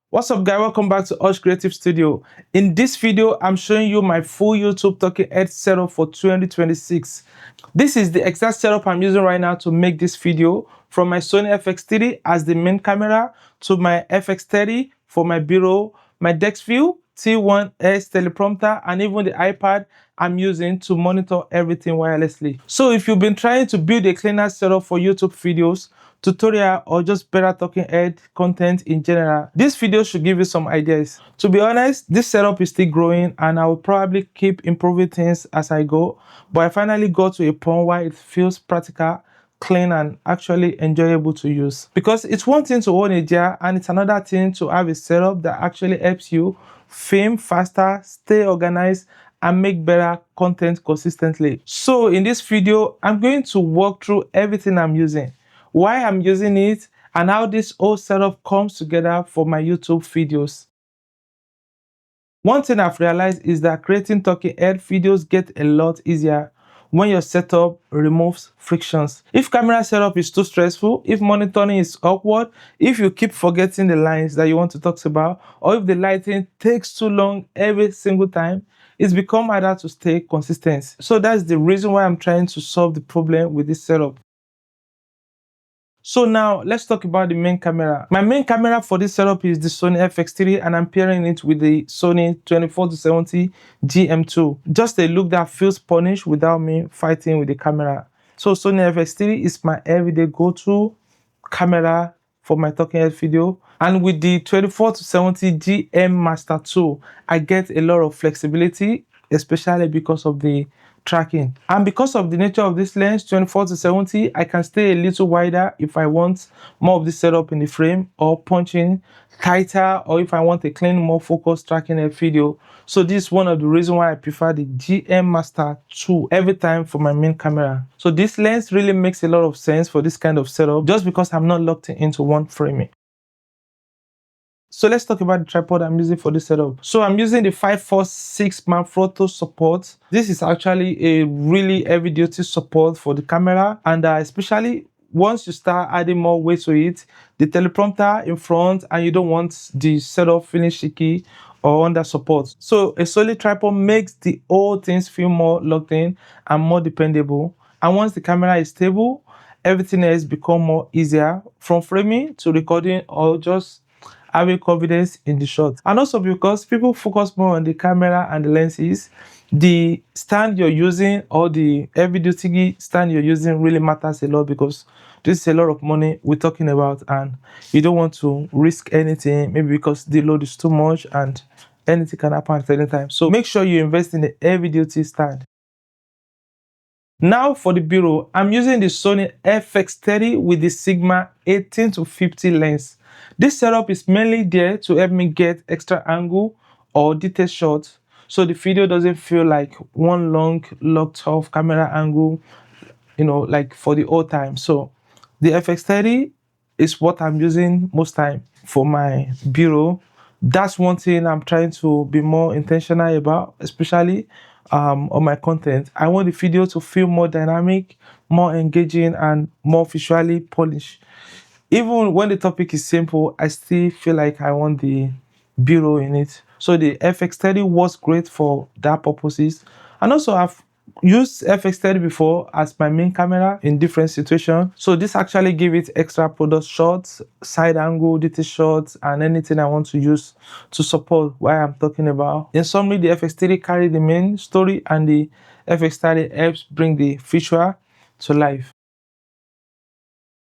What's up guys, welcome back to Osh Creative Studio. In this video, I'm showing you my full YouTube talking head setup for 2026. This is the exact setup I'm using right now to make this video, from my Sony FX3 as the main camera to my FX30 for my bureau, my Desview T12S teleprompter, and even the iPad I'm using to monitor everything wirelessly. So if you've been trying to build a cleaner setup for YouTube videos, tutorial, or just better talking head content in general, this video should give you some ideas. To be honest, this setup is still growing and I will probably keep improving things as I go, but I finally got to a point where it feels practical, clean, and actually enjoyable to use. Because it's one thing to own a jar and it's another thing to have a setup that actually helps you film faster, stay organized, and make better content consistently. So in this video, I'm going to walk through everything I'm using, why I'm using it, and how this whole setup comes together for my YouTube videos. One thing I've realized is that creating talking head videos get a lot easier when your setup removes frictions. If camera setup is too stressful, if monitoring is awkward, if you keep forgetting the lines that you want to talk about, or if the lighting takes too long every single time, it's become harder to stay consistent. So that's the reason why I'm trying to solve the problem with this setup. So now let's talk about the main camera. My main camera for this setup is the Sony FX3 and I'm pairing it with the Sony 24-70 GM2. Just a look that feels polished without me fighting with the camera. So Sony FX3 is my everyday go-to camera for my talking head video. And with the 24-70 GM Master 2, I get a lot of flexibility, especially because of the tracking. And because of the nature of this lens, 24-70, I can stay a little wider if I want more of this setup in the frame, or punching tighter, or if I want a clean, more focused tracking a video. So this is one of the reasons why I prefer the GM Master 2 every time for my main camera. So this lens really makes a lot of sense for this kind of setup, just because I'm not locked into one framing. So let's talk about the tripod I'm using for this setup. So I'm using the 546 Manfrotto support. This is actually a really heavy duty support for the camera, and especially once you start adding more weight to it, the teleprompter in front, and you don't want the setup feeling shaky or under support. So a solid tripod makes the whole things feel more locked in and more dependable. And once the camera is stable, everything else becomes more easier, from framing to recording or just having confidence in the shot. And also because people focus more on the camera and the lenses, the stand you're using or the heavy duty stand you're using really matters a lot, because this is a lot of money we're talking about and you don't want to risk anything, maybe because the load is too much and anything can happen at any time. So make sure you invest in a heavy duty stand. Now for the bureau, I'm using the Sony FX30 with the Sigma 18-50 lens. This setup is mainly there to help me get extra angle or detail shots, so the video doesn't feel like one long locked off camera angle, like for the whole time. So the FX30 is what I'm using most time for my bureau. That's one thing I'm trying to be more intentional about, especially on my content. I want the video to feel more dynamic, more engaging, and more visually polished. Even when the topic is simple, I still feel like I want the bureau in it. So the FX30 was great for that purposes. And also I've used FX30 before as my main camera in different situations. So this actually gives it extra product shots, side angle, detail shots, and anything I want to use to support what I'm talking about. In summary, the FX30 carries the main story and the FX30 helps bring the feature to life.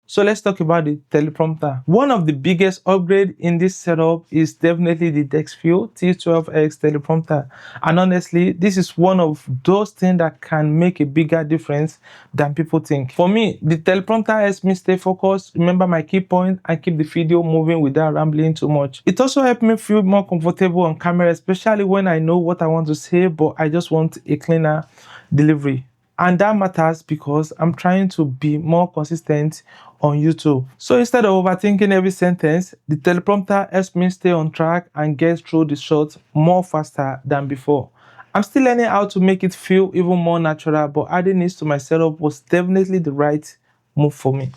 So let's talk about the teleprompter. One of the biggest upgrades in this setup is definitely the Desview T12S teleprompter. And honestly, this is one of those things that can make a bigger difference than people think. For me, the teleprompter helps me stay focused, remember my key point, and keep the video moving without rambling too much. It also helps me feel more comfortable on camera, especially when I know what I want to say, but I just want a cleaner delivery. And that matters because I'm trying to be more consistent on YouTube. So instead of overthinking every sentence, the teleprompter helps me stay on track and get through the shot more faster than before. I'm still learning how to make it feel even more natural, but adding this to my setup was definitely the right move for me.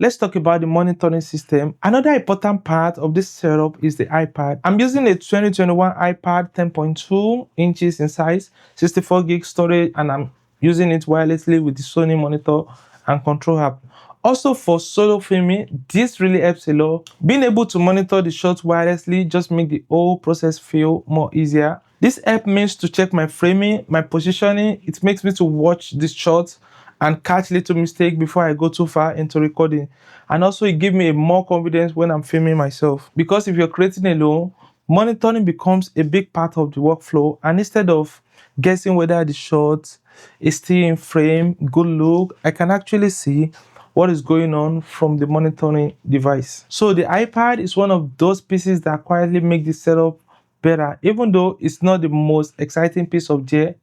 let's talk about the monitoring system. Another important part of this setup is the iPad. I'm using a 2021 iPad 10.2 inches in size, 64 gig storage, and I'm using it wirelessly with the Sony monitor and control app. Also for solo filming, this really helps a lot. Being able to monitor the shots wirelessly just makes the whole process feel more easier. This helps me to check my framing, my positioning. It makes me to watch the shots and catch little mistake before I go too far into recording. And also it gives me more confidence when I'm filming myself. Because if you're creating alone, monitoring becomes a big part of the workflow, and instead of guessing whether the shot is still in frame, good look, I can actually see what is going on from the monitoring device. So the iPad is one of those pieces that quietly make the setup better, even though it's not the most exciting piece of gear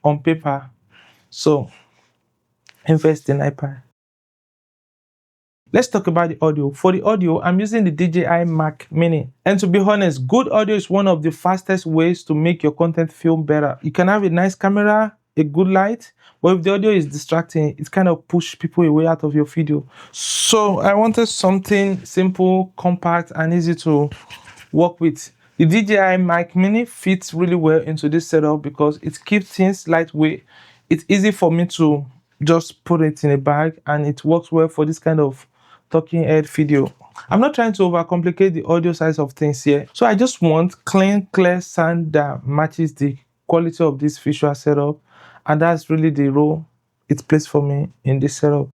on paper. So invest in iPad. Let's talk about the audio. For the audio, I'm using the DJI Mic Mini. And to be honest, good audio is one of the fastest ways to make your content feel better. You can have a nice camera, a good light, but if the audio is distracting, it kind of pushes people away out of your video. So I wanted something simple, compact, and easy to work with. The DJI Mic Mini fits really well into this setup because it keeps things lightweight. It's easy for me to just put it in a bag, and it works well for this kind of talking head video. I'm not trying to overcomplicate the audio side of things here. So I just want clean, clear sound that matches the quality of this visual setup. And that's really the role it plays for me in this setup.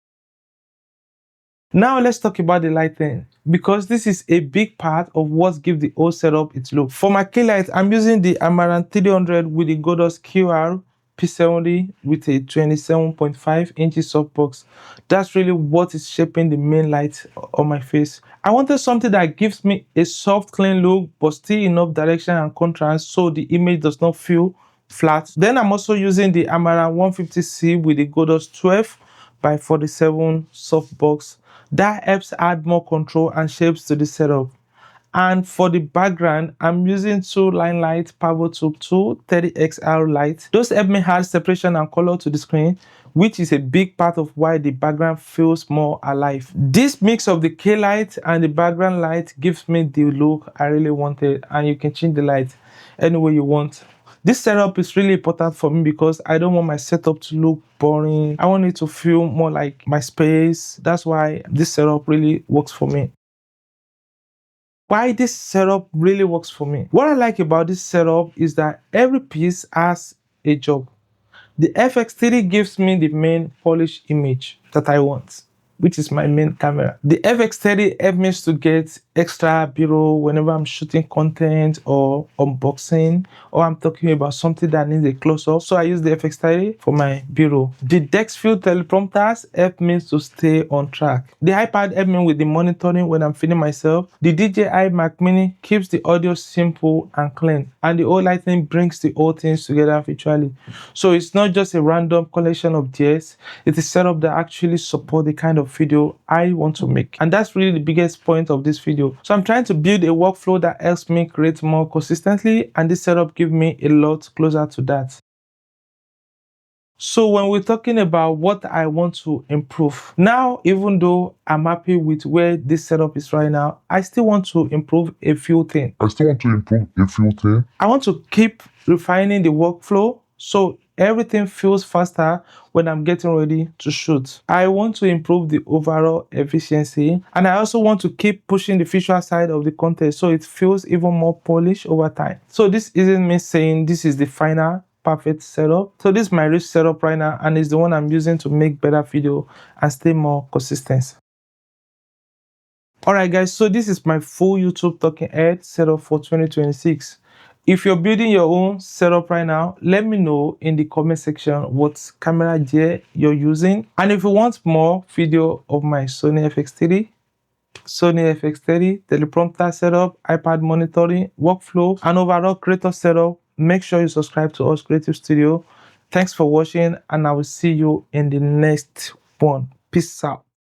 Now let's talk about the lighting, because this is a big part of what gives the whole setup its look. For my key light, I'm using the Amaran 300 with the Godox QR P70 with a 27.5 inches softbox. That's really what is shaping the main light on my face. I wanted something that gives me a soft, clean look, but still enough direction and contrast so the image does not feel flat. Then I'm also using the Amaran 150C with the Godox 12x47 softbox. That helps add more control and shapes to the setup. And for the background, I'm using two Nanlite Pavotube II 30XR lights. Those help me add separation and color to the screen, which is a big part of why the background feels more alive. This mix of the K light and the background light gives me the look I really wanted, and you can change the light any way you want. This setup is really important for me because I don't want my setup to look boring. I want it to feel more like my space. That's why this setup really works for me. Why this setup really works for me. What I like about this setup is that every piece has a job. The FX30 gives me the main polished image that I want, which is my main camera. The FX30 helps me to get extra B-roll whenever I'm shooting content or unboxing, or I'm talking about something that needs a close-up. So I use the FX30 for my B-roll. The Desview teleprompters help me to stay on track. The iPad helps me with the monitoring when I'm filming myself. The DJI Mic Mini keeps the audio simple and clean, and the whole lighting brings the whole things together visually. So it's not just a random collection of gears, it's a setup that actually supports the kind of video I want to make. And that's really the biggest point of this video. So I'm trying to build a workflow that helps me create more consistently, and this setup gives me a lot closer to that. So when we're talking about what I want to improve, now even though I'm happy with where this setup is right now, I still want to improve a few things. I want to keep refining the workflow so everything feels faster when I'm getting ready to shoot. I want to improve the overall efficiency, and I also want to keep pushing the visual side of the content so it feels even more polished over time. So this isn't me saying this is the final perfect setup. So this is my rich setup right now, and it's the one I'm using to make better video and stay more consistent. Alright guys, so this is my full YouTube talking head setup for 2026. If you're building your own setup right now, let me know in the comment section what camera gear you're using. And if you want more video of my Sony FX30, Sony FX30, teleprompter setup, iPad monitoring, workflow, and overall creator setup, make sure you subscribe to us Creative Studio. Thanks for watching, and I will see you in the next one. Peace out.